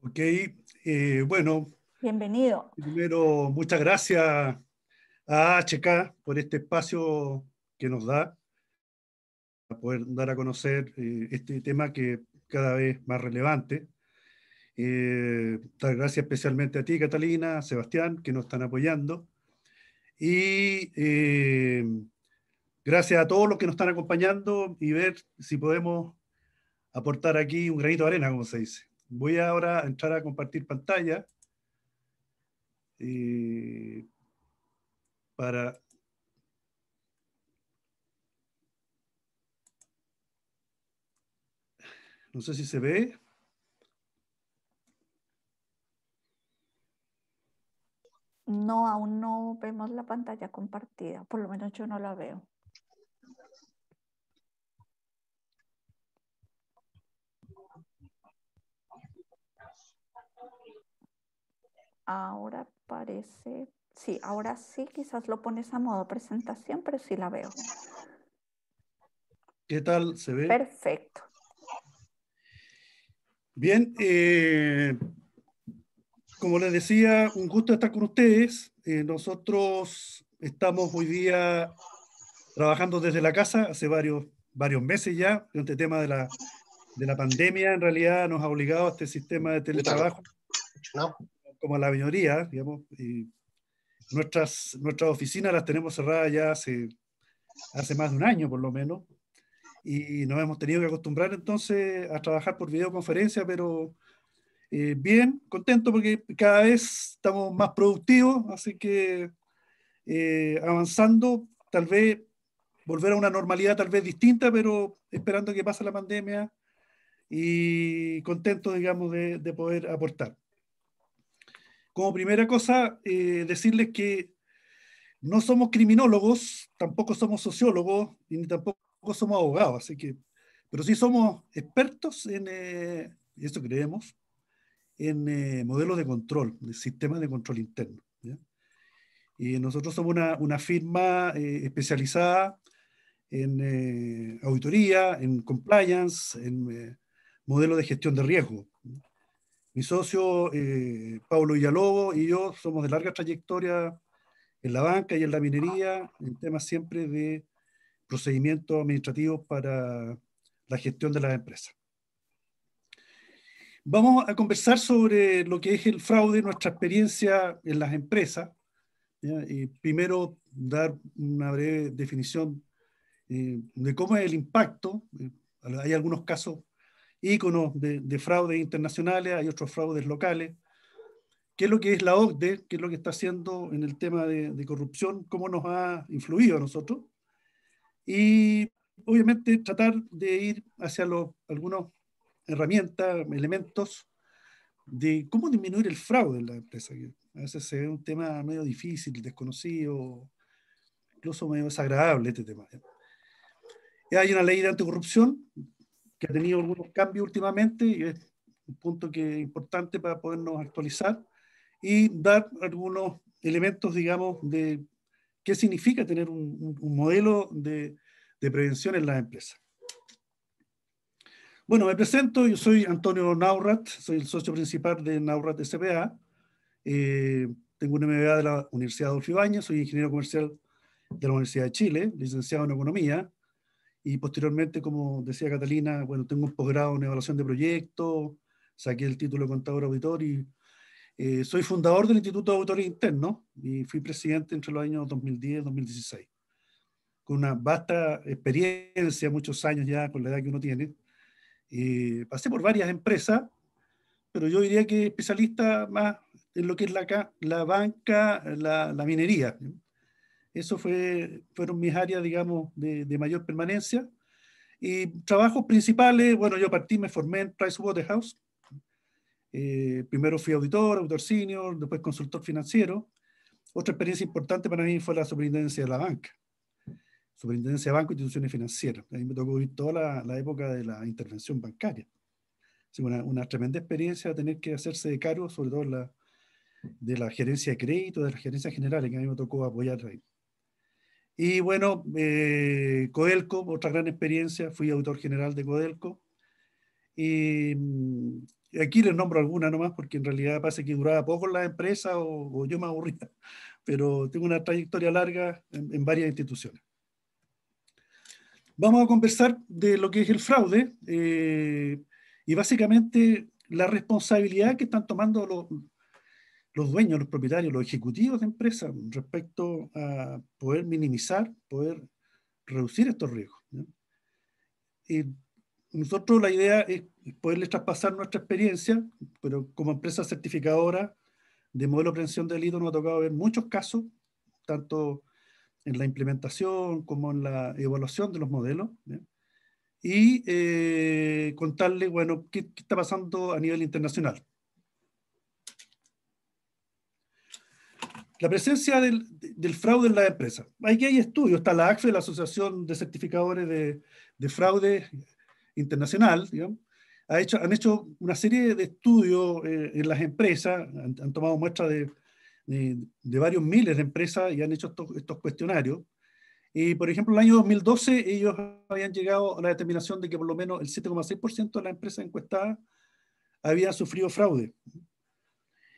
Ok, bueno, Bienvenido. primero muchas gracias a HK por este espacio que nos da para poder dar a conocer este tema que cada vez más relevante. Dar gracias especialmente a ti, Catalina, a Sebastián, que nos están apoyando. Y gracias a todos los que nos están acompañando y ver si podemos aportar aquí un granito de arena, como se dice. Voy ahora a entrar a compartir pantalla. eh, para No sé si se ve. No, aún no vemos la pantalla compartida, por lo menos yo no la veo. Ahora parece, sí, ahora sí, quizás lo pones a modo presentación, pero sí la veo. ¿Qué tal se ve? Perfecto. Bien, como les decía, un gusto estar con ustedes. Nosotros estamos hoy día trabajando desde la casa hace varios meses ya. Este tema de la pandemia en realidad nos ha obligado a este sistema de teletrabajo, ¿No? como a la mayoría, digamos. Y nuestras oficinas las tenemos cerradas ya hace más de un año por lo menos. Y nos hemos tenido que acostumbrar entonces a trabajar por videoconferencia, pero bien, contento porque cada vez estamos más productivos, así que avanzando, tal vez volver a una normalidad tal vez distinta, pero esperando que pase la pandemia y contento, digamos, de poder aportar. Como primera cosa, decirles que no somos criminólogos, tampoco somos sociólogos y ni tampoco somos abogados, así que, pero sí somos expertos y eso creemos, en modelos de control, de sistemas de control interno. ¿Ya? Y nosotros somos una firma especializada en auditoría, en compliance, en modelos de gestión de riesgo. Mi socio, Pablo Villalobos, y yo somos de larga trayectoria en la banca y en la minería, en temas siempre de procedimientos administrativos para la gestión de las empresas. Vamos a conversar sobre lo que es el fraude, nuestra experiencia en las empresas. ¿Ya? Y primero dar una breve definición de cómo es el impacto. Hay algunos casos íconos de fraudes internacionales, hay otros fraudes locales. ¿Qué es lo que es la OCDE? ¿Qué es lo que está haciendo en el tema de corrupción? ¿Cómo nos ha influido a nosotros? Y obviamente tratar de ir hacia algunas herramientas, elementos de cómo disminuir el fraude en la empresa. Que a veces es un tema medio difícil, desconocido, incluso medio desagradable este tema. Hay una ley de anticorrupción que ha tenido algunos cambios últimamente y es un punto que es importante para podernos actualizar y dar algunos elementos, digamos, de qué significa tener un modelo de prevención en las empresas. Bueno, me presento, yo soy Antonio Naurrat, soy el socio principal de Naurrat S.p.A. Tengo un MBA de la Universidad Adolfo Ibáñez, soy ingeniero comercial de la Universidad de Chile, licenciado en Economía, y posteriormente, como decía Catalina, bueno, tengo un posgrado en evaluación de proyectos, saqué el título de contador auditor y soy fundador del Instituto de Auditores Internos y fui presidente entre los años 2010 y 2016, con una vasta experiencia, muchos años ya con la edad que uno tiene. Pasé por varias empresas, pero yo diría que especialista más en lo que es la banca, la minería. Eso fueron mis áreas, digamos, de mayor permanencia. Y trabajos principales, bueno, yo partí, me formé en Pricewaterhouse. Primero fui auditor senior, después consultor financiero. Otra experiencia importante para mí fue la superintendencia de la banca. Superintendencia de Banco e Instituciones Financieras. A mí me tocó vivir toda la época de la intervención bancaria. Así, una tremenda experiencia tener que hacerse de cargo, sobre todo de la gerencia de crédito, de la gerencia general, que a mí me tocó apoyar ahí. Y bueno, Codelco, otra gran experiencia, fui auditor general de Codelco. Y aquí les nombro alguna nomás, porque en realidad parece que duraba poco en la empresa o yo me aburría, pero tengo una trayectoria larga en varias instituciones. Vamos a conversar de lo que es el fraude y básicamente la responsabilidad que están tomando los dueños, los propietarios, los ejecutivos de empresas respecto a poder minimizar, poder reducir estos riesgos, ¿no? Y nosotros la idea es poderles traspasar nuestra experiencia, pero como empresa certificadora de modelo de prevención de delito nos ha tocado ver muchos casos, tanto en la implementación como en la evaluación de los modelos, ¿no? Y contarles, bueno, qué está pasando a nivel internacional. La presencia del fraude en las empresas. Aquí hay estudios, está la ACFE, la Asociación de Certificadores de Fraude Internacional, digamos. Han hecho una serie de estudios en las empresas, han tomado muestras de varios miles de empresas y han hecho estos cuestionarios. Y, por ejemplo, en el año 2012 ellos habían llegado a la determinación de que por lo menos el 7,6% de las empresas encuestadas habían sufrido fraude.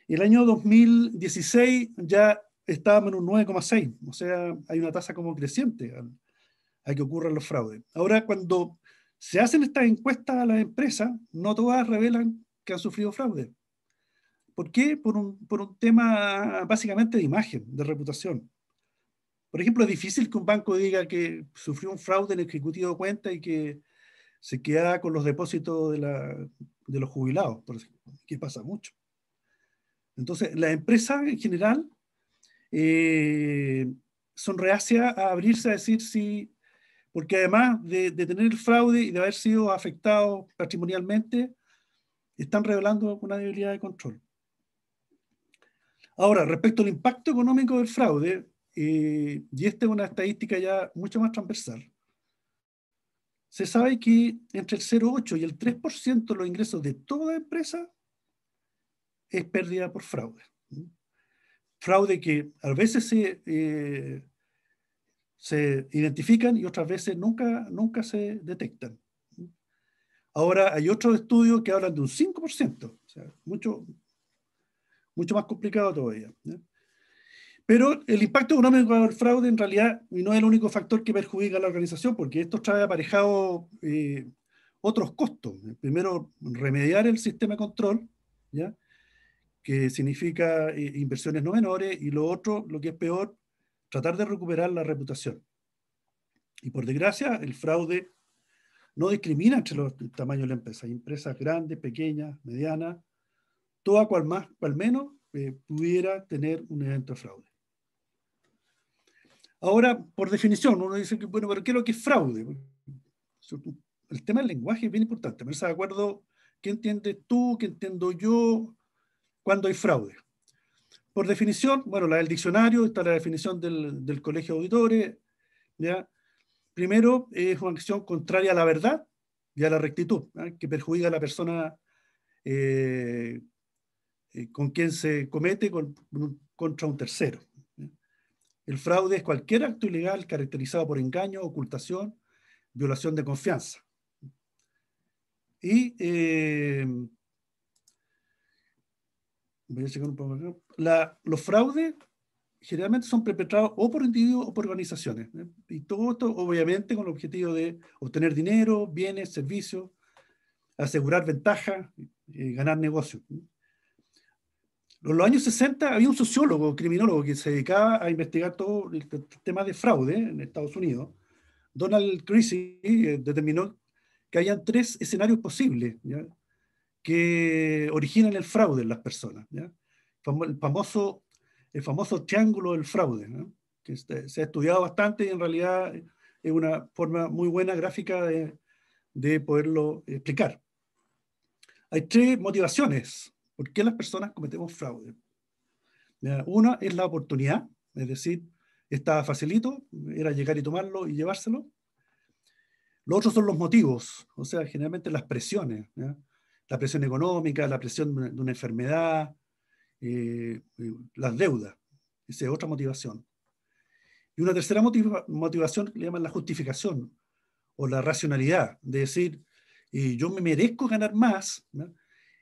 Y el año 2016 ya estábamos en un 9,6%, o sea, hay una tasa como creciente a que ocurran los fraudes. Ahora, cuando se hacen estas encuestas a las empresas, no todas revelan que han sufrido fraude. ¿Por qué? Por un tema básicamente de imagen, de reputación. Por ejemplo, es difícil que un banco diga que sufrió un fraude en el ejecutivo de cuenta y que se queda con los depósitos de los jubilados, por ejemplo, que pasa mucho. Entonces, las empresas en general son reacias a abrirse a decir sí, porque además de tener el fraude y de haber sido afectados patrimonialmente, están revelando una debilidad de control. Ahora, respecto al impacto económico del fraude, y esta es una estadística ya mucho más transversal, se sabe que entre el 0,8 y el 3% de los ingresos de toda empresa es pérdida por fraude. Fraude que a veces se identifican y otras veces nunca se detectan. Ahora hay otros estudios que hablan de un 5%, o sea, mucho más complicado todavía, ¿no? Pero el impacto económico del fraude en realidad no es el único factor que perjudica a la organización, porque esto trae aparejado otros costos. Primero, remediar el sistema de control, ¿ya? Que significa inversiones no menores, y lo otro, lo que es peor, tratar de recuperar la reputación. Y por desgracia, el fraude no discrimina entre los tamaños de la empresa. Hay empresas grandes, pequeñas, medianas, toda cual menos pudiera tener un evento de fraude. Ahora, por definición, uno dice que, bueno, pero ¿qué es lo que es fraude? El tema del lenguaje es bien importante. Me de acuerdo qué entiendes tú, qué entiendo yo, cuando hay fraude. Por definición, bueno, la del diccionario, está la definición del Colegio de Auditores, ¿ya? Primero, es una acción contraria a la verdad y a la rectitud, ¿ya? Que perjudica a la persona con quien se comete contra un tercero. El fraude es cualquier acto ilegal caracterizado por engaño, ocultación, violación de confianza. Y voy a checar un poco acá. Los fraudes generalmente son perpetrados o por individuos o por organizaciones, ¿eh? Y todo esto obviamente con el objetivo de obtener dinero, bienes, servicios, asegurar ventajas, ganar negocios. En los años 60 había un sociólogo, criminólogo, que se dedicaba a investigar todo el tema de fraude en Estados Unidos. Donald Creasy determinó que habían 3 escenarios posibles, ¿ya? Que originan el fraude en las personas, ¿ya? El famoso triángulo del fraude, ¿no? Que se ha estudiado bastante y en realidad es una forma muy buena gráfica de poderlo explicar. Hay 3 motivaciones por qué las personas cometemos fraude. Una es la oportunidad, es decir, estaba facilito, era llegar y tomarlo y llevárselo. Los otros son los motivos, o sea, generalmente las presiones, ¿ya? La presión económica, la presión de una enfermedad, las deudas. Esa es otra motivación. Y una tercera motivación le llaman la justificación o la racionalidad, de decir, yo me merezco ganar más, ¿no?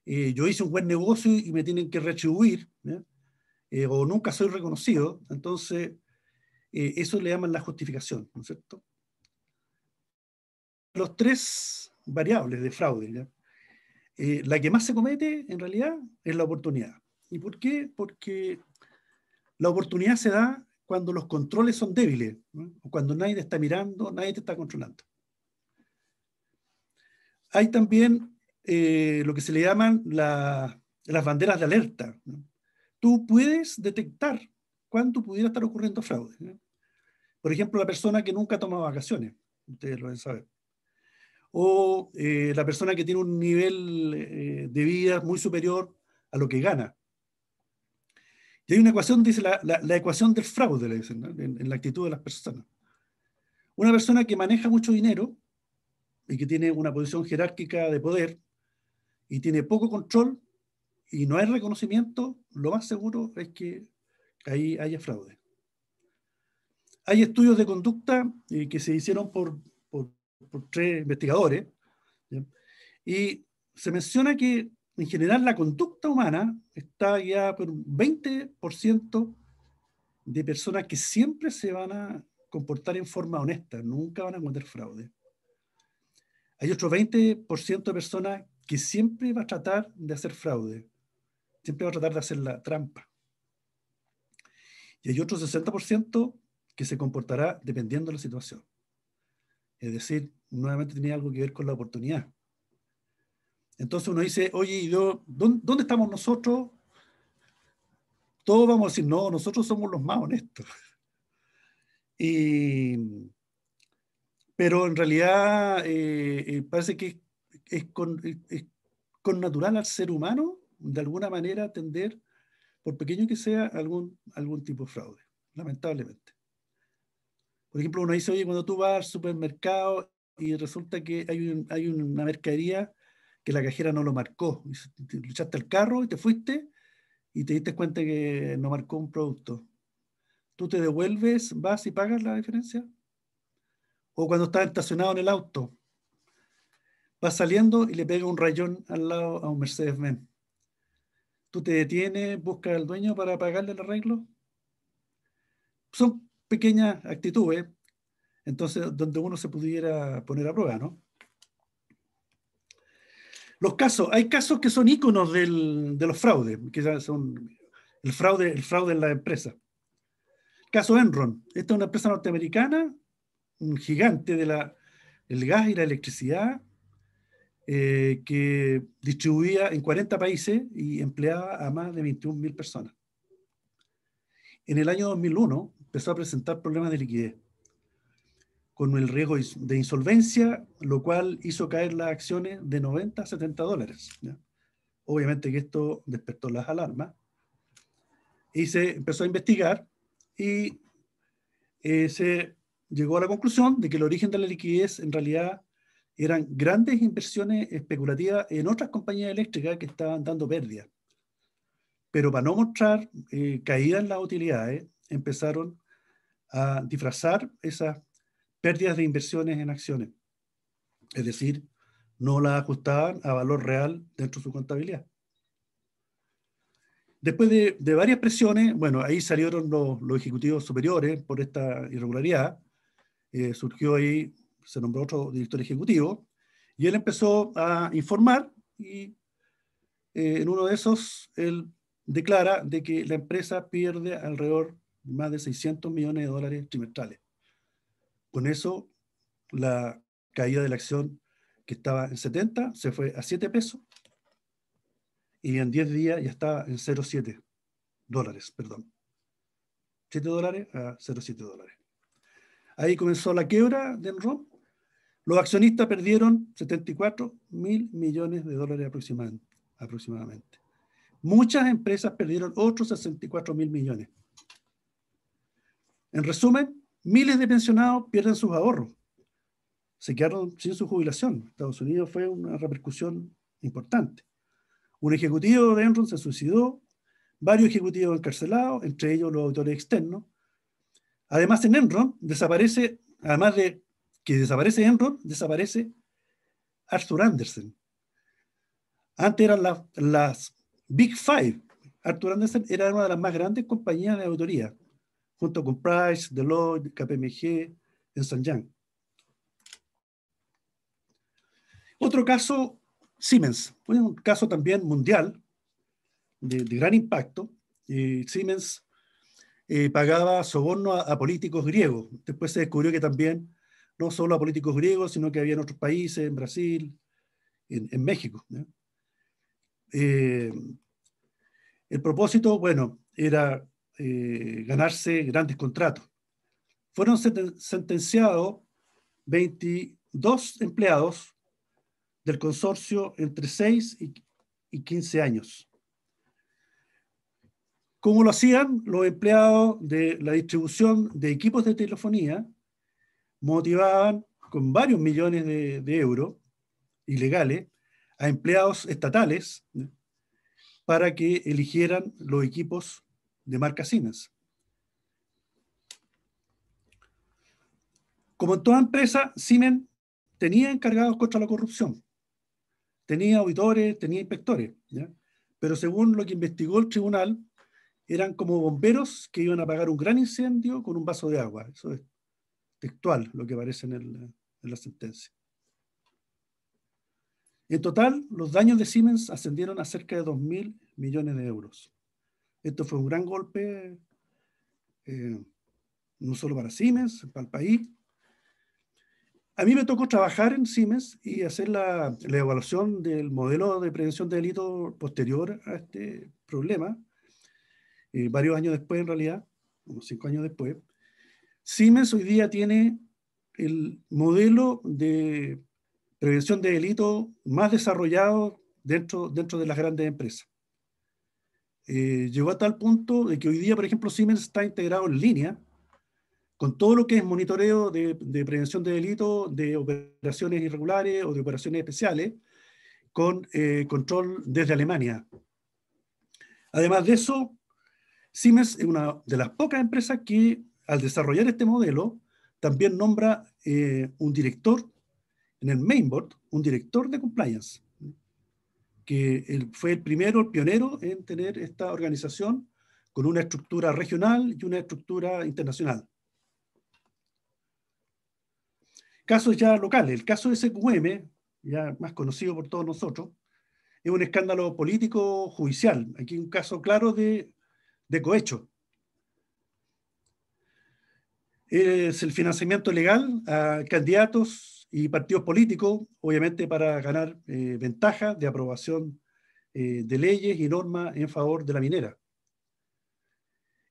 yo hice un buen negocio y me tienen que retribuir, o nunca soy reconocido. Entonces, eso le llaman la justificación, ¿no es cierto? Los tres variables de fraude, ¿ya? La que más se comete, en realidad, es la oportunidad. ¿Y por qué? Porque la oportunidad se da cuando los controles son débiles, ¿no? O cuando nadie te está mirando, nadie te está controlando. Hay también lo que se le llaman las banderas de alerta, ¿no? Tú puedes detectar cuándo pudiera estar ocurriendo fraude, ¿no? Por ejemplo, la persona que nunca toma vacaciones, ustedes lo deben saber. O la persona que tiene un nivel de vida muy superior a lo que gana. Y hay una ecuación, dice la ecuación del fraude, le dicen, ¿no? En la actitud de las personas. Una persona que maneja mucho dinero y que tiene una posición jerárquica de poder y tiene poco control y no hay reconocimiento, lo más seguro es que ahí haya fraude. Hay estudios de conducta que se hicieron por 3 investigadores, ¿ya? Y se menciona que en general la conducta humana está ya por un 20% de personas que siempre se van a comportar en forma honesta, nunca van a cometer fraude. Hay otro 20% de personas que siempre va a tratar de hacer fraude, siempre va a tratar de hacer la trampa. Y hay otro 60% que se comportará dependiendo de la situación. Es decir, nuevamente tenía algo que ver con la oportunidad. Entonces uno dice, oye, ¿dónde estamos nosotros? Todos vamos a decir, no, nosotros somos los más honestos. Pero en realidad parece que es con natural al ser humano, de alguna manera, tender, por pequeño que sea, algún tipo de fraude, lamentablemente. Por ejemplo, uno dice, oye, cuando tú vas al supermercado y resulta que hay una mercadería que la cajera no lo marcó, y te echaste el carro y te fuiste y te diste cuenta que no marcó un producto. ¿Tú te devuelves, vas y pagas la diferencia? O cuando estás estacionado en el auto, vas saliendo y le pega un rayón al lado a un Mercedes-Benz. ¿Tú te detienes, buscas al dueño para pagarle el arreglo? Son pequeñas actitudes, entonces, donde uno se pudiera poner a prueba, ¿no? Hay casos que son íconos de los fraudes, que son el fraude en la empresa. Caso Enron, esta es una empresa norteamericana, un gigante del gas y la electricidad, que distribuía en 40 países y empleaba a más de 21.000 personas. En el año 2001 empezó a presentar problemas de liquidez, con el riesgo de insolvencia, lo cual hizo caer las acciones de 90 a 70 dólares. ¿Ya? Obviamente que esto despertó las alarmas y se empezó a investigar y se llegó a la conclusión de que el origen de la liquidez en realidad eran grandes inversiones especulativas en otras compañías eléctricas que estaban dando pérdidas. Pero para no mostrar caídas en las utilidades, empezaron a disfrazar esas pérdidas de inversiones en acciones. Es decir, no las ajustaban a valor real dentro de su contabilidad. Después de varias presiones, bueno, ahí salieron los ejecutivos superiores por esta irregularidad. Surgió ahí, se nombró otro director ejecutivo, y él empezó a informar, y en uno de esos, él declara de que la empresa pierde alrededor de más de 600 millones de dólares trimestrales. Con eso, la caída de la acción que estaba en 70 se fue a 7 pesos, y en 10 días ya estaba en 0,7 dólares, perdón. 7 dólares a 0,7 dólares. Ahí comenzó la quiebra de Enron. Los accionistas perdieron 74.000 millones de dólares aproximadamente. Muchas empresas perdieron otros 64.000 millones. En resumen, miles de pensionados pierden sus ahorros. Se quedaron sin su jubilación. Estados Unidos fue una repercusión importante. Un ejecutivo de Enron se suicidó, varios ejecutivos encarcelados, entre ellos los auditores externos. Además, en Enron desaparece, además de que desaparece Enron, desaparece Arthur Andersen. Antes eran las Big Five. Arthur Andersen era una de las más grandes compañías de auditoría, junto con Price, Deloitte, KPMG, Ernst & Young. Otro caso, Siemens, un caso también mundial de gran impacto. Siemens pagaba soborno a políticos griegos. Después se descubrió que también no solo a políticos griegos, sino que había en otros países, en Brasil, en México, ¿no? El propósito, bueno, era ganarse grandes contratos. Fueron sentenciados 22 empleados del consorcio entre 6 y 15 años. ¿Cómo lo hacían? Los empleados de la distribución de equipos de telefonía motivaban con varios millones de euros ilegales a empleados estatales, ¿no?, para que eligieran los equipos de marca Siemens. Como en toda empresa, Siemens tenía encargados contra la corrupción, tenía auditores, tenía inspectores, ¿ya? Pero según lo que investigó el tribunal, eran como bomberos que iban a apagar un gran incendio con un vaso de agua. Eso es textual lo que aparece en la sentencia. En total, los daños de Siemens ascendieron a cerca de 2.000 millones de euros. Esto fue un gran golpe, no solo para Siemens, para el país. A mí me tocó trabajar en Siemens y hacer la evaluación del modelo de prevención de delitos posterior a este problema, varios años después en realidad, unos 5 años después. Siemens hoy día tiene el modelo de prevención de delitos más desarrollado dentro de las grandes empresas. Llegó a tal punto de que hoy día, por ejemplo, Siemens está integrado en línea con todo lo que es monitoreo de prevención de delitos, de operaciones irregulares o de operaciones especiales, con control desde Alemania. Además de eso, Siemens es una de las pocas empresas que, al desarrollar este modelo, también nombra un director en el mainboard, un director de compliance, que fue el primero, el pionero en tener esta organización con una estructura regional y una estructura internacional. Casos ya locales. El caso de SQM, ya más conocido por todos nosotros, es un escándalo político judicial. Aquí un caso claro de cohecho. Es el financiamiento legal a candidatos y partidos políticos, obviamente para ganar ventajas de aprobación de leyes y normas en favor de la minera.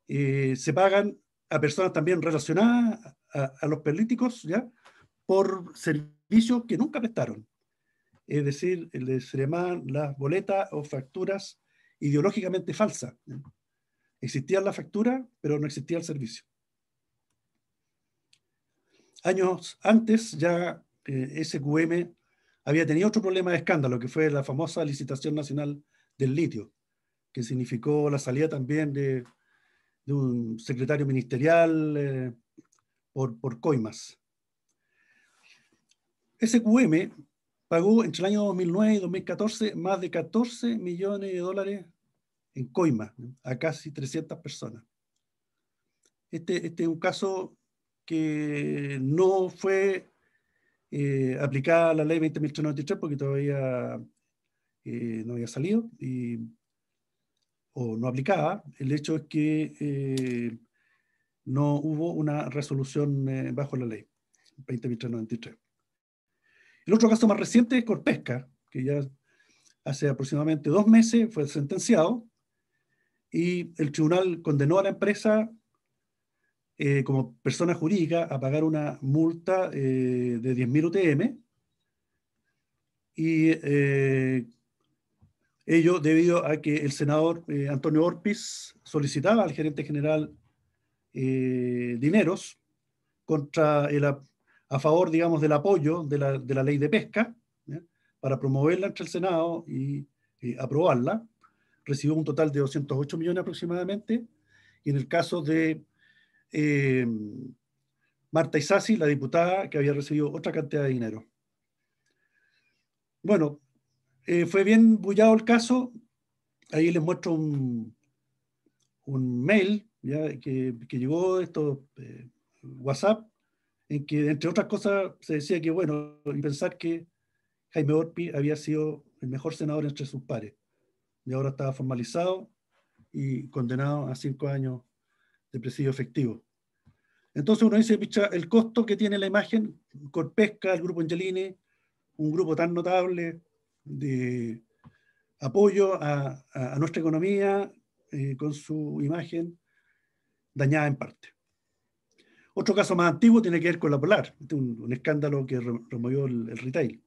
Se pagan a personas también relacionadas a los políticos, ¿ya?, por servicios que nunca prestaron. Es decir, se llaman las boletas o facturas ideológicamente falsas, ¿no? Existía la factura, pero no existía el servicio. Años antes ya SQM había tenido otro problema de escándalo, que fue la famosa licitación nacional del litio, que significó la salida también de un secretario ministerial por coimas. SQM pagó entre el año 2009 y 2014 más de 14 millones de dólares en coimas, ¿no?, a casi 300 personas. Este es un caso que no fue aplicada la ley 20.393 porque todavía no había salido o no aplicaba. El hecho es que no hubo una resolución bajo la ley 20.393. El otro caso más reciente es Corpesca, que ya hace aproximadamente 2 meses fue sentenciado y el tribunal condenó a la empresa como persona jurídica a pagar una multa de 10.000 UTM, y ello debido a que el senador Antonio Orpiz solicitaba al gerente general dineros contra a favor, digamos, del apoyo de la ley de pesca, ¿ya?, para promoverla entre el Senado y aprobarla. Recibió un total de 208 millones aproximadamente, y en el caso de Marta Isasi, la diputada, que había recibido otra cantidad de dinero. Bueno, Fue bien bullado el caso. Ahí les muestro un mail ¿ya? Que llegó esto, WhatsApp, en que entre otras cosas se decía que, bueno, y pensar que Jaime Orpi había sido el mejor senador entre sus pares y ahora estaba formalizado y condenado a 5 años de presidio efectivo. Entonces uno dice, picha, el costo que tiene la imagen, Corpesca, el grupo Angelini, un grupo tan notable de apoyo a nuestra economía con su imagen dañada en parte. Otro caso más antiguo tiene que ver con la Polar, un escándalo que removió el retail.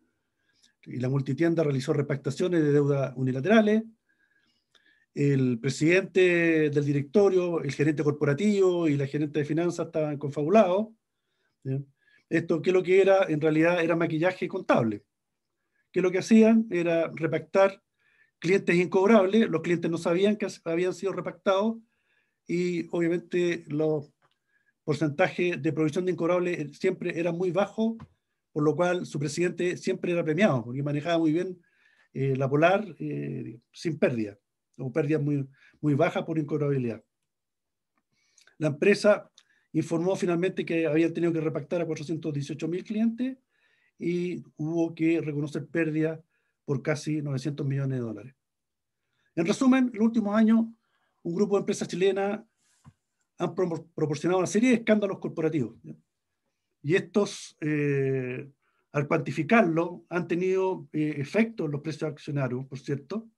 Y la multitienda realizó repactaciones de deuda unilaterales. El presidente del directorio, el gerente corporativo y la gerente de finanzas estaban confabulados. ¿Sí? Esto, ¿qué es lo que era? En realidad era maquillaje contable. Que lo que hacían era repactar clientes incobrables, los clientes no sabían que habían sido repactados y obviamente los porcentajes de provisión de incobrables siempre eran muy bajos, por lo cual su presidente siempre era premiado, porque manejaba muy bien la Polar sin pérdida, o pérdidas muy bajas por incobrabilidad. La empresa informó finalmente que habían tenido que repactar a 418.000 clientes y hubo que reconocer pérdidas por casi 900 millones de dólares. En resumen, en los últimos años, un grupo de empresas chilenas han proporcionado una serie de escándalos corporativos. ¿Ya? Y estos, al cuantificarlo, han tenido efectos en los precios accionarios, por cierto.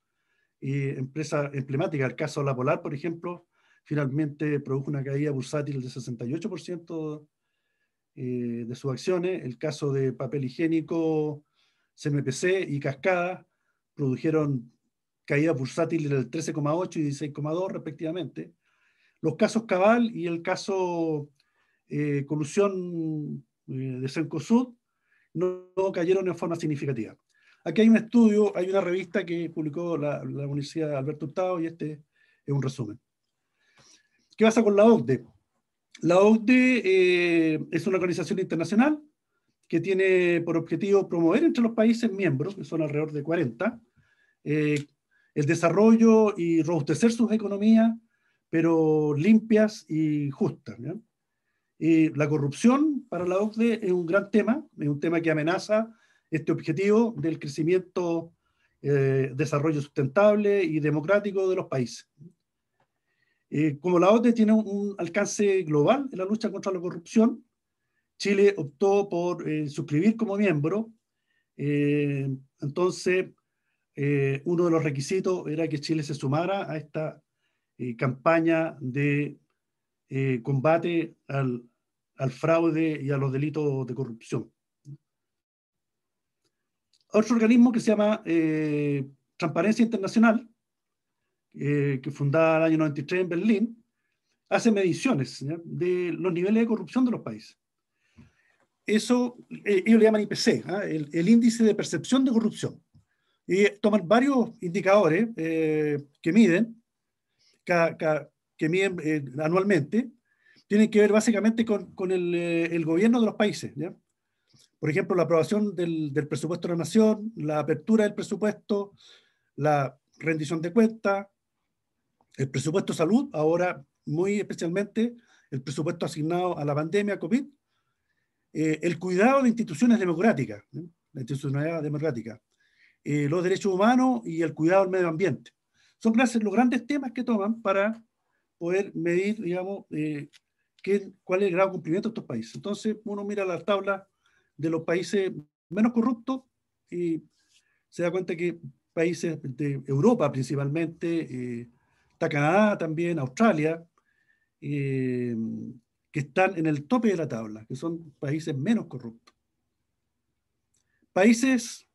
Empresas emblemáticas, el caso de La Polar, por ejemplo, finalmente produjo una caída bursátil de 68% de sus acciones. El caso de papel higiénico, CMPC y Cascada produjeron caídas bursátiles del 13,8 y 16,2 respectivamente. Los casos Cabal y el caso colusión de Cencosud no cayeron en forma significativa. Aquí hay un estudio, hay una revista que publicó la Universidad Alberto Hurtado y este es un resumen. ¿Qué pasa con la OCDE? La OCDE es una organización internacional que tiene por objetivo promover entre los países miembros, que son alrededor de 40, el desarrollo y robustecer sus economías, pero limpias y justas. ¿Ya? La corrupción para la OCDE es un gran tema, es un tema que amenaza este objetivo del crecimiento, desarrollo sustentable y democrático de los países. Como la OCDE tiene un alcance global en la lucha contra la corrupción, Chile optó por suscribir como miembro. Entonces, uno de los requisitos era que Chile se sumara a esta campaña de combate al fraude y a los delitos de corrupción. Otro organismo que se llama Transparencia Internacional, que fundada en el año 93 en Berlín, hace mediciones ¿ya? De los niveles de corrupción de los países. Eso ellos le llaman IPC, ¿eh? el índice de percepción de corrupción. Y toman varios indicadores que miden, anualmente, tienen que ver básicamente con el gobierno de los países. ¿Ya? Por ejemplo, la aprobación del presupuesto de la nación, la apertura del presupuesto, la rendición de cuentas, el presupuesto de salud, ahora muy especialmente el presupuesto asignado a la pandemia COVID, el cuidado de instituciones democráticas, ¿no? La institucionalidad democrática, los derechos humanos y el cuidado del medio ambiente. Son los grandes temas que toman para poder medir, digamos, cuál es el grado de cumplimiento de estos países. Entonces, uno mira las tablas de los países menos corruptos y se da cuenta que países de Europa principalmente, está Canadá también, Australia, que están en el tope de la tabla, que son países menos corruptos. Países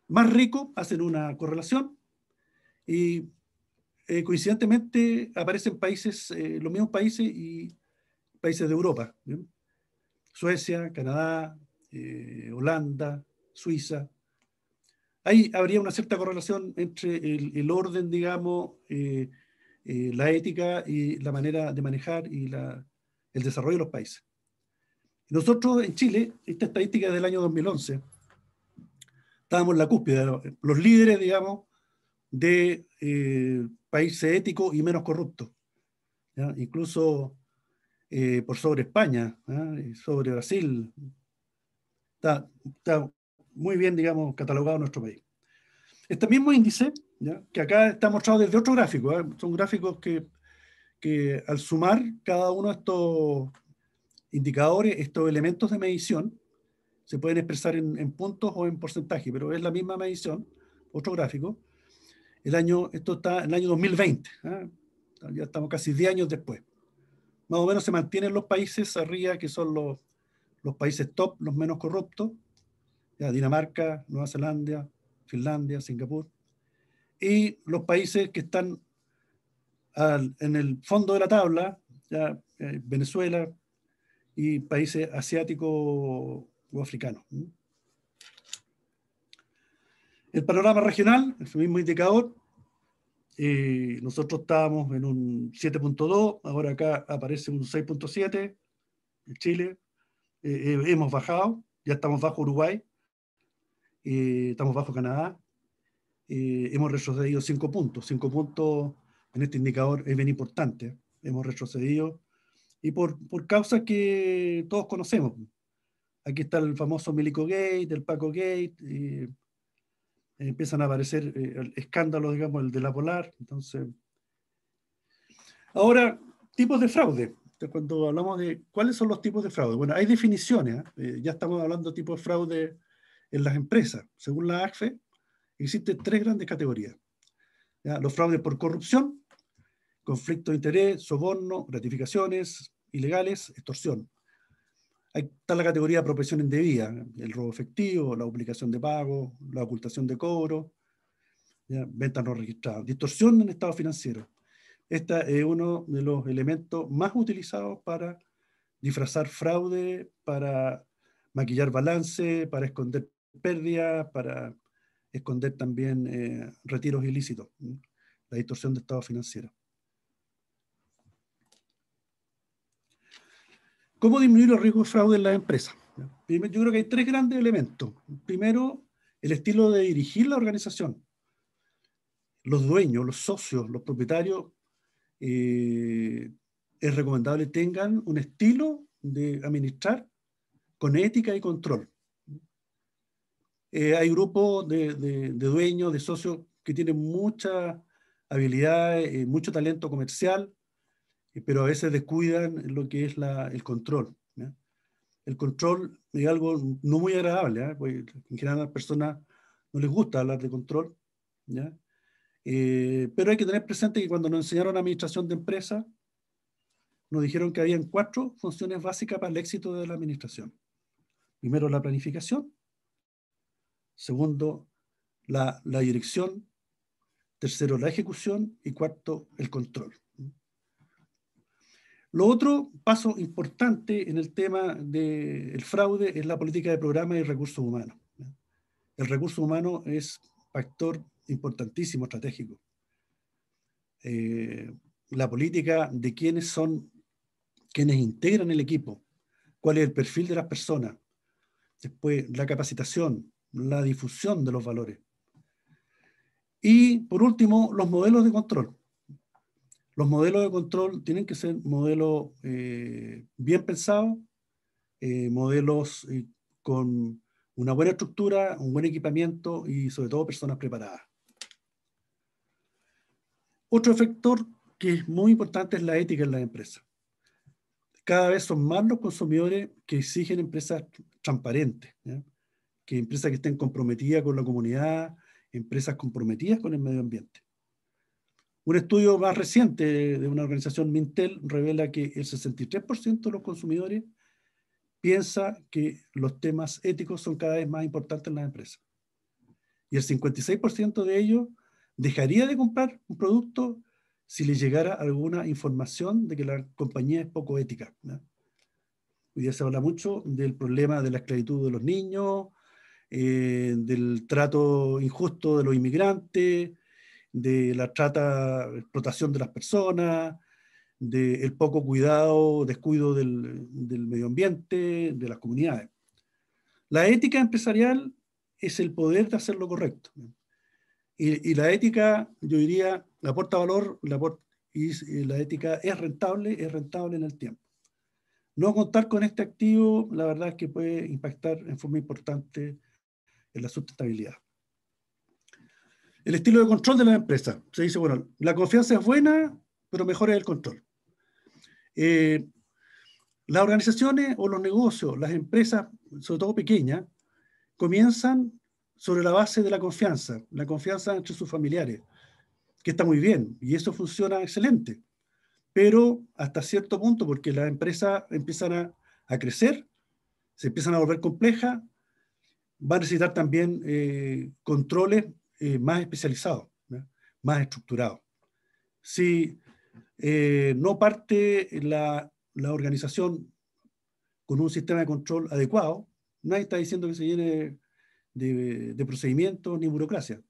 más ricos hacen una correlación y coincidentemente aparecen países, los mismos países y países de Europa. ¿Bien? Suecia, Canadá, Holanda, Suiza. Ahí habría una cierta correlación entre el orden, digamos, la ética y la manera de manejar y el desarrollo de los países. Nosotros en Chile, esta estadística es del año 2011, estábamos en la cúspide, los líderes, digamos, de países éticos y menos corruptos, ¿ya? Incluso por sobre España, ¿ya? Y sobre Brasil. Está muy bien, digamos, catalogado nuestro país. Este mismo índice, ¿ya? Que acá está mostrado desde otro gráfico, ¿eh? Son gráficos que al sumar cada uno de estos indicadores, estos elementos de medición, se pueden expresar en puntos o en porcentaje, pero es la misma medición, otro gráfico. Esto está en el año 2020, ¿eh? Ya estamos casi 10 años después. Más o menos se mantienen los países arriba, que son los países top, los menos corruptos, ya, Dinamarca, Nueva Zelanda, Finlandia, Singapur, y los países que están en el fondo de la tabla, ya, Venezuela y países asiáticos o africanos. El panorama regional, el mismo indicador, nosotros estábamos en un 7.2, ahora acá aparece un 6.7 en Chile, hemos bajado, ya estamos bajo Uruguay, estamos bajo Canadá, hemos retrocedido 5 puntos. 5 puntos en este indicador es bien importante. Hemos retrocedido y por causas que todos conocemos. Aquí está el famoso Milico Gate, el Paco Gate, empiezan a aparecer escándalos, digamos, el de la Polar. Entonces, ahora, tipos de fraude. Entonces, cuando hablamos de cuáles son los tipos de fraude, bueno, hay definiciones. Ya estamos hablando de tipos de fraude en las empresas. Según la ACFE, existen 3 grandes categorías. ¿Ya? Los fraudes por corrupción, conflicto de interés, soborno, gratificaciones ilegales, extorsión. Ahí está la categoría de apropiación indebida, el robo efectivo, la duplicación de pago, la ocultación de cobro, ¿ya? Ventas no registradas, distorsión en estado financiero. Este es uno de los elementos más utilizados para disfrazar fraude, para maquillar balance, para esconder pérdidas, para esconder también retiros ilícitos, ¿sí? La distorsión de estado financiero. ¿Cómo disminuir los riesgos de fraude en las empresas? Yo creo que hay 3 grandes elementos. Primero, el estilo de dirigir la organización. Los dueños, los socios, los propietarios, es recomendable tengan un estilo de administrar con ética y control. Hay grupos de dueños, de socios que tienen mucha habilidad, mucho talento comercial, pero a veces descuidan lo que es el control, ¿ya? El control es algo no muy agradable, ¿eh? Porque en general a las personas no les gusta hablar de control, ¿ya? Pero hay que tener presente que cuando nos enseñaron administración de empresas, nos dijeron que habían 4 funciones básicas para el éxito de la administración. Primero, la planificación. Segundo, la dirección. Tercero, la ejecución. Y cuarto, el control. Lo otro paso importante en el tema del fraude es la política de programa y recursos humanos. El recurso humano es factor importantísimo, estratégico. La política de quiénes integran el equipo, cuál es el perfil de las personas, después la capacitación, la difusión de los valores. Y por último, los modelos de control. Los modelos de control tienen que ser modelos bien pensados, modelos con una buena estructura, un buen equipamiento y sobre todo personas preparadas. Otro factor que es muy importante es la ética en las empresas. Cada vez son más los consumidores que exigen empresas transparentes, ¿ya? Que empresas que estén comprometidas con la comunidad, empresas comprometidas con el medio ambiente. Un estudio más reciente de una organización Mintel revela que el 63% de los consumidores piensa que los temas éticos son cada vez más importantes en las empresas. Y el 56% de ellos dejaría de comprar un producto si le llegara alguna información de que la compañía es poco ética, ¿no? Hoy día se habla mucho del problema de la esclavitud de los niños, del trato injusto de los inmigrantes, de la explotación de las personas, del poco cuidado, descuido del medio ambiente, de las comunidades. La ética empresarial es el poder de hacer lo correcto. Y la ética, yo diría, aporta valor, y la ética es rentable en el tiempo. No contar con este activo, la verdad es que puede impactar en forma importante en la sustentabilidad. El estilo de control de la empresa. Se dice, bueno, la confianza es buena, pero mejor es el control. Las organizaciones o los negocios, las empresas, sobre todo pequeñas, comienzan sobre la base de la confianza entre sus familiares, que está muy bien, y eso funciona excelente, pero hasta cierto punto, porque las empresas empiezan a crecer, se empiezan a volver complejas, va a necesitar también controles más especializados, ¿no? Más estructurados. Si no parte la organización con un sistema de control adecuado, nadie está diciendo que se llene de procedimientos ni burocracia,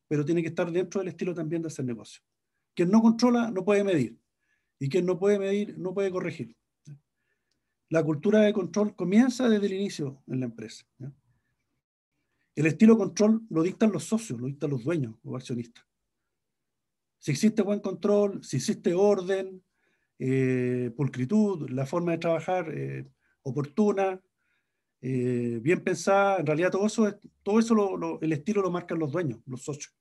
pero tiene que estar dentro del estilo también de hacer negocio. Quien no controla no puede medir, y quien no puede medir no puede corregir. La cultura de control comienza desde el inicio en la empresa, ¿no? El estilo de control lo dictan los socios, lo dictan los dueños o accionistas. Si existe buen control, si existe orden, pulcritud, la forma de trabajar oportuna, bien pensada, en realidad todo eso el estilo lo marcan los dueños, los socios.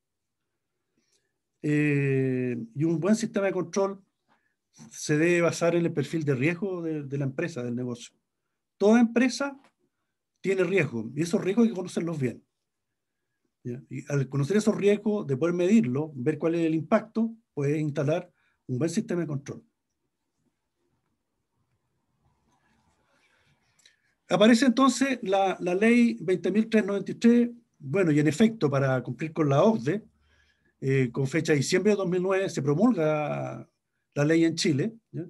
Y un buen sistema de control se debe basar en el perfil de riesgo de la empresa, del negocio. Toda empresa tiene riesgos, y esos riesgos hay que conocerlos bien. ¿Ya? Y al conocer esos riesgos, de poder medirlo, ver cuál es el impacto, puedes instalar un buen sistema de control. Aparece entonces la ley 20.393, bueno, y en efecto, para cumplir con la OCDE, con fecha de diciembre de 2009, se promulga la ley en Chile, ¿ya?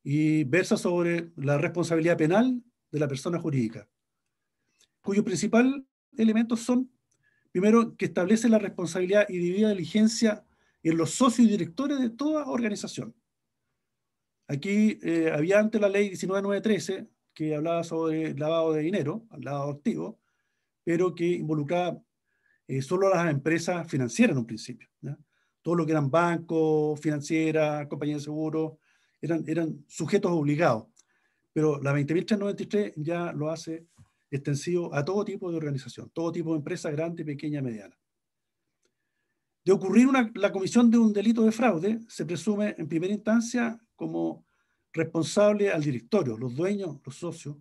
Y versa sobre la responsabilidad penal de la persona jurídica, cuyos principales elementos son, primero, que establece la responsabilidad y debida diligencia en los socios y directores de toda organización. Aquí había antes la ley 19.913, que hablaba sobre lavado de dinero, lavado de activos, pero que involucraba solo a las empresas financieras en un principio, ¿ya? Todo lo que eran bancos, financieras, compañías de seguros, eran sujetos obligados. Pero la 20.393 ya lo hace extensivo a todo tipo de organización, todo tipo de empresa, grande, pequeña, mediana. De ocurrir la comisión de un delito de fraude, se presume en primera instancia como responsable al directorio, los dueños, los socios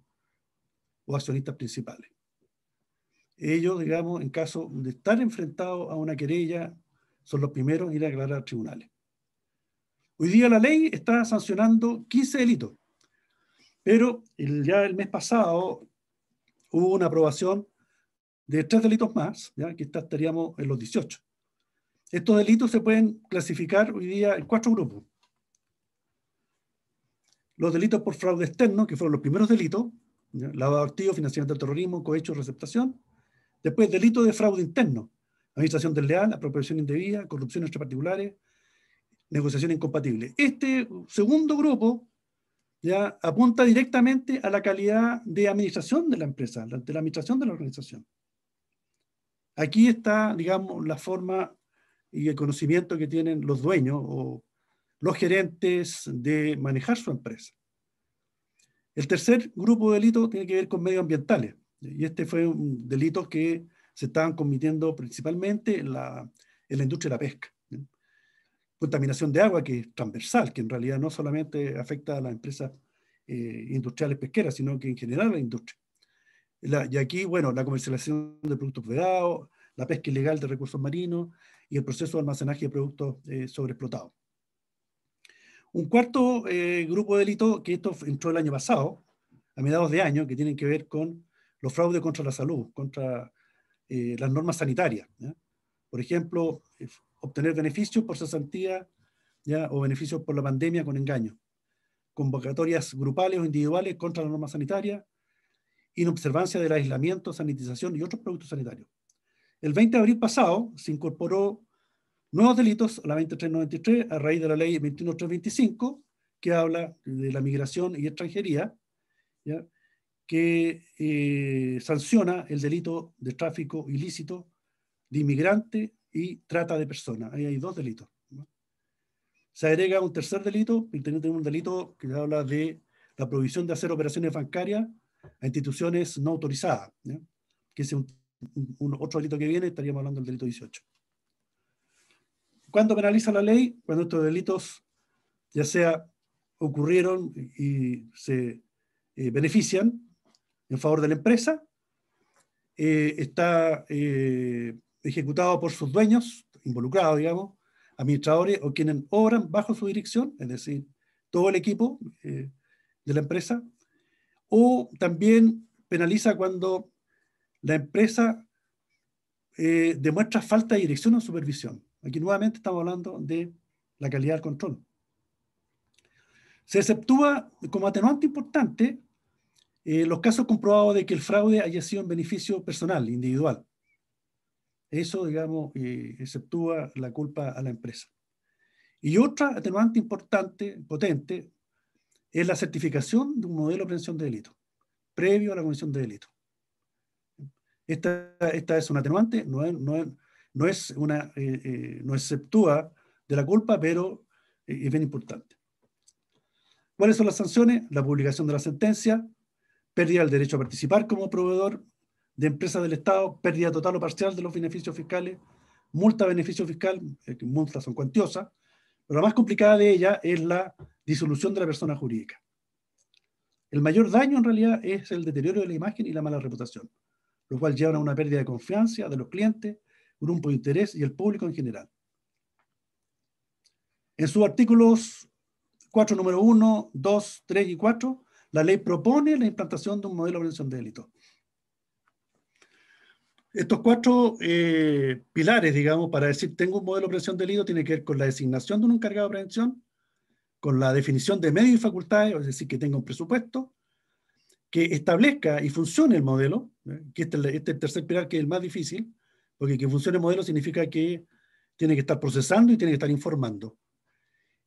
o accionistas principales. Ellos, digamos, en caso de estar enfrentados a una querella, son los primeros en ir a declarar a tribunales. Hoy día la ley está sancionando 15 delitos, pero ya el mes pasado hubo una aprobación de 3 delitos más, ¿ya? Que estaríamos en los 18. Estos delitos se pueden clasificar hoy día en 4 grupos. Los delitos por fraude externo, que fueron los primeros delitos, ¿ya? Lavado de activos, financiamiento del terrorismo, cohecho, receptación. Después, delito de fraude interno, administración desleal, apropiación indebida, corrupción entre particulares, negociación incompatible. Este segundo grupo ya apunta directamente a la calidad de administración de la empresa, de la administración de la organización. Aquí está, digamos, la forma y el conocimiento que tienen los dueños o los gerentes de manejar su empresa. El tercer grupo de delitos tiene que ver con medioambientales, y este fue un delito que se estaban cometiendo principalmente en la industria de la pesca. Contaminación de agua, que es transversal, que en realidad no solamente afecta a las empresas industriales pesqueras, sino que en general a la industria. Y aquí, bueno, la comercialización de productos vedados, la pesca ilegal de recursos marinos y el proceso de almacenaje de productos sobreexplotados. Un cuarto grupo de delitos, que esto entró el año pasado, a mediados de año, que tienen que ver con los fraudes contra la salud, contra las normas sanitarias, ¿ya? Por ejemplo, obtener beneficios por cesantía, ¿ya? O beneficios por la pandemia con engaño, convocatorias grupales o individuales contra las normas sanitarias, inobservancia del aislamiento, sanitización y otros productos sanitarios. El 20 de abril pasado se incorporó nuevos delitos a la 2393 a raíz de la ley 21325, que habla de la migración y extranjería, ¿ya? que sanciona el delito de tráfico ilícito de inmigrante y trata de personas. Ahí hay dos delitos, ¿no? Se agrega un tercer delito, y tenemos un delito que habla de la prohibición de hacer operaciones bancarias a instituciones no autorizadas, ¿no? Que es otro delito que viene, estaríamos hablando del delito 18. ¿Cuándo penaliza la ley? Cuando estos delitos ya sea ocurrieron y se benefician en favor de la empresa, está ejecutado por sus dueños, involucrados, digamos, administradores o quienes obran bajo su dirección, es decir, todo el equipo de la empresa, o también penaliza cuando la empresa demuestra falta de dirección o supervisión. Aquí nuevamente estamos hablando de la calidad del control. Se exceptúa como atenuante importante los casos comprobados de que el fraude haya sido en beneficio personal, individual. Eso, digamos, exceptúa la culpa a la empresa. Y otra atenuante importante, potente, es la certificación de un modelo de prevención de delito, previo a la comisión de delito. Esta es una atenuante, no exceptúa de la culpa, pero es bien importante. ¿Cuáles son las sanciones? La publicación de la sentencia, pérdida del derecho a participar como proveedor de empresas del Estado, pérdida total o parcial de los beneficios fiscales, multa beneficio fiscal, que multas son cuantiosas, pero la más complicada de ellas es la disolución de la persona jurídica. El mayor daño en realidad es el deterioro de la imagen y la mala reputación, lo cual lleva a una pérdida de confianza de los clientes, grupo de interés y el público en general. En sus artículos 4, número 1, 2, 3 y 4, la ley propone la implantación de un modelo de prevención de delitos. Estos cuatro pilares, digamos, para decir tengo un modelo de prevención de delito, tiene que ver con la designación de un encargado de prevención, con la definición de medios y facultades, es decir, que tenga un presupuesto, que establezca y funcione el modelo, que este es el tercer pilar, que es el más difícil, porque que funcione el modelo significa que tiene que estar procesando y tiene que estar informando.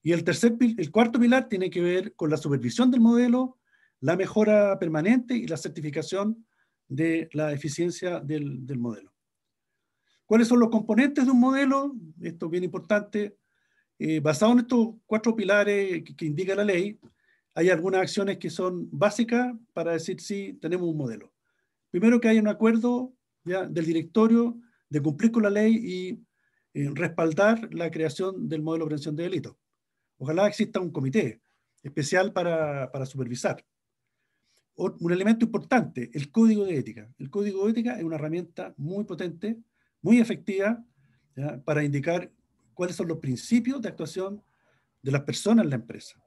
Y el cuarto pilar tiene que ver con la supervisión del modelo, la mejora permanente y la certificación de la eficiencia del modelo. ¿Cuáles son los componentes de un modelo? Esto es bien importante. Basado en estos cuatro pilares que indica la ley, hay algunas acciones que son básicas para decir si tenemos un modelo. Primero, que haya un acuerdo ya del directorio de cumplir con la ley y respaldar la creación del modelo de prevención de delitos. Ojalá exista un comité especial para supervisar. Un elemento importante, el código de ética. El código de ética es una herramienta muy potente, muy efectiva, ¿ya?, para indicar cuáles son los principios de actuación de las personas en la empresa.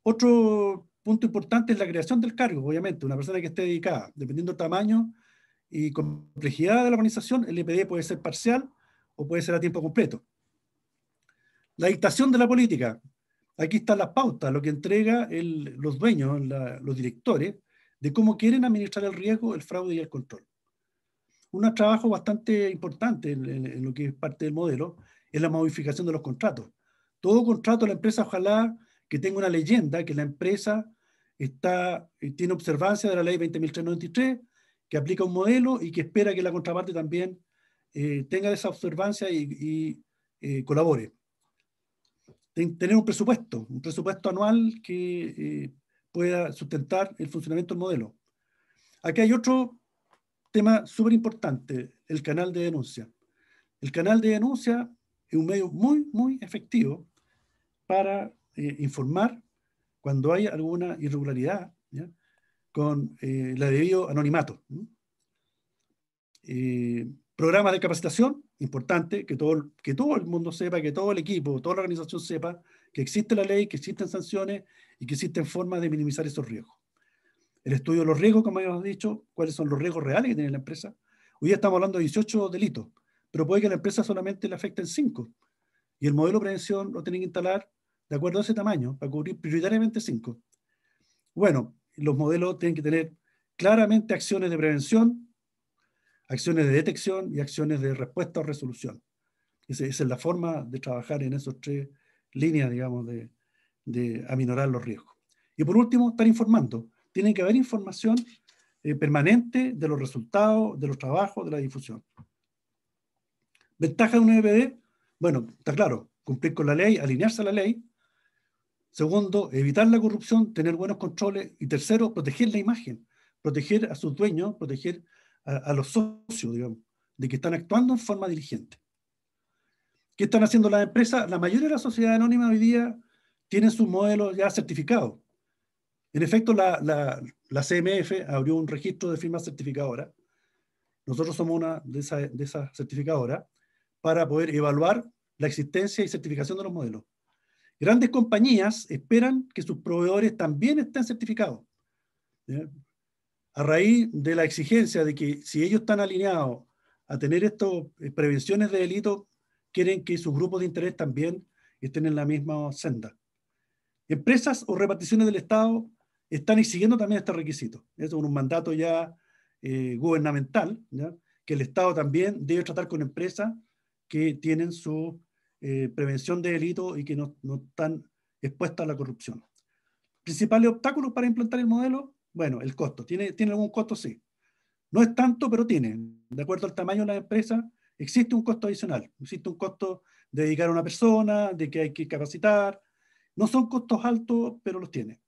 Otro punto importante es la creación del cargo, obviamente, una persona que esté dedicada. Dependiendo del tamaño y complejidad de la organización, el EPD puede ser parcial o puede ser a tiempo completo. La dictación de la política. Aquí están las pautas, lo que entrega los dueños, los directores, de cómo quieren administrar el riesgo, el fraude y el control. Un trabajo bastante importante en lo que es parte del modelo es la modificación de los contratos. Todo contrato de la empresa, ojalá que tenga una leyenda, que la empresa tiene observancia de la ley 20.393, que aplica un modelo y que espera que la contraparte también tenga esa observancia y colabore. Tener un presupuesto anual que pueda sustentar el funcionamiento del modelo. Aquí hay otro tema súper importante, el canal de denuncia. El canal de denuncia es un medio muy, muy efectivo para informar cuando hay alguna irregularidad, ¿ya?, con la debido anonimato. Programas de capacitación, importante, que todo el mundo sepa, que todo el equipo, toda la organización sepa que existe la ley, que existen sanciones y que existen formas de minimizar esos riesgos. El estudio de los riesgos, como habíamos dicho, cuáles son los riesgos reales que tiene la empresa. Hoy día estamos hablando de 18 delitos, pero puede que a la empresa solamente le afecten 5. Y el modelo de prevención lo tienen que instalar de acuerdo a ese tamaño, para cubrir prioritariamente 5. Bueno, los modelos tienen que tener claramente acciones de prevención, acciones de detección y acciones de respuesta o resolución. Esa es la forma de trabajar en esas 3 líneas, digamos, de aminorar los riesgos. Y por último, estar informando. Tiene que haber información permanente de los resultados, de los trabajos, de la difusión. Ventaja de un NPD, bueno, está claro, cumplir con la ley, alinearse a la ley. Segundo, evitar la corrupción, tener buenos controles. Y tercero, proteger la imagen, proteger a sus dueños, proteger a los socios, digamos, de que están actuando en forma diligente. ¿Qué están haciendo las empresas? La mayoría de las sociedades anónimas hoy día tienen sus modelos ya certificados. En efecto, la CMF abrió un registro de firmas certificadoras. Nosotros somos una de esas certificadoras para poder evaluar la existencia y certificación de los modelos. Grandes compañías esperan que sus proveedores también estén certificados. ¿Ya? A raíz de la exigencia de que si ellos están alineados a tener estas prevenciones de delitos, quieren que sus grupos de interés también estén en la misma senda. Empresas o reparticiones del Estado están exigiendo también este requisito. Es un mandato ya gubernamental, ¿ya? Que el Estado también debe tratar con empresas que tienen su prevención de delitos y que no están expuestas a la corrupción. ¿Principales obstáculos para implantar el modelo? Bueno, el costo. ¿Tiene algún costo? Sí. No es tanto, pero tiene. De acuerdo al tamaño de la empresa, existe un costo adicional. Existe un costo de dedicar a una persona, de que hay que capacitar. No son costos altos, pero los tiene.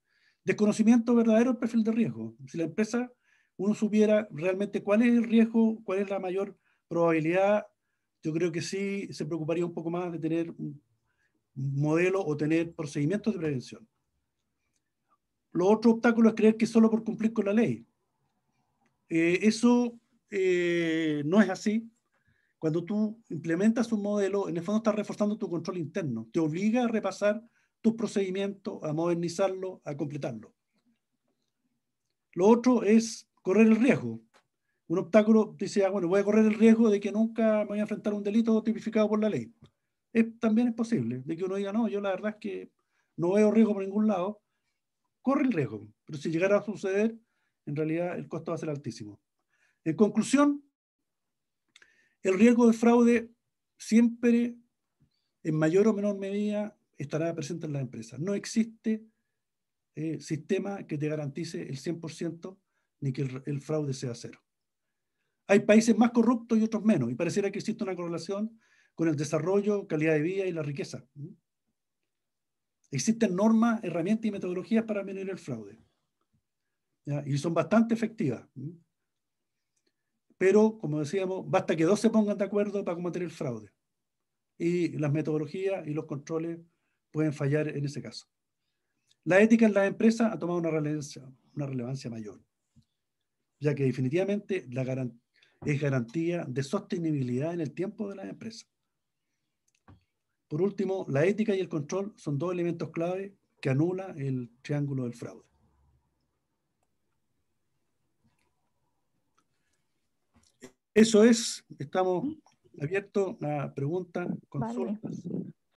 Desconocimiento verdadero del perfil de riesgo. Si la empresa, uno supiera realmente cuál es el riesgo, cuál es la mayor probabilidad, yo creo que sí se preocuparía un poco más de tener un modelo o tener procedimientos de prevención. Lo otro obstáculo es creer que solo por cumplir con la ley. Eso no es así. Cuando tú implementas un modelo, en el fondo estás reforzando tu control interno. Te obliga a repasar tus procedimientos, a modernizarlo, a completarlo. Lo otro es correr el riesgo. Un obstáculo dice, bueno, voy a correr el riesgo de que nunca me voy a enfrentar a un delito tipificado por la ley. También es posible, de que uno diga, no, yo la verdad es que no veo riesgo por ningún lado. Corre el riesgo, pero si llegara a suceder, en realidad el costo va a ser altísimo. En conclusión, el riesgo de fraude siempre, en mayor o menor medida, estará presente en las empresas. No existe sistema que te garantice el 100% ni que el fraude sea cero. Hay países más corruptos y otros menos, y pareciera que existe una correlación con el desarrollo, calidad de vida y la riqueza. Existen normas, herramientas y metodologías para medir el fraude, ¿ya? Y son bastante efectivas. Pero, como decíamos, basta que dos se pongan de acuerdo para combatir el fraude. Y las metodologías y los controles pueden fallar en ese caso. La ética en las empresas ha tomado una relevancia mayor, ya que definitivamente es garantía de sostenibilidad en el tiempo de las empresas. Por último, la ética y el control son dos elementos clave que anulan el triángulo del fraude. Eso es, estamos abiertos a preguntas, consultas. Vale.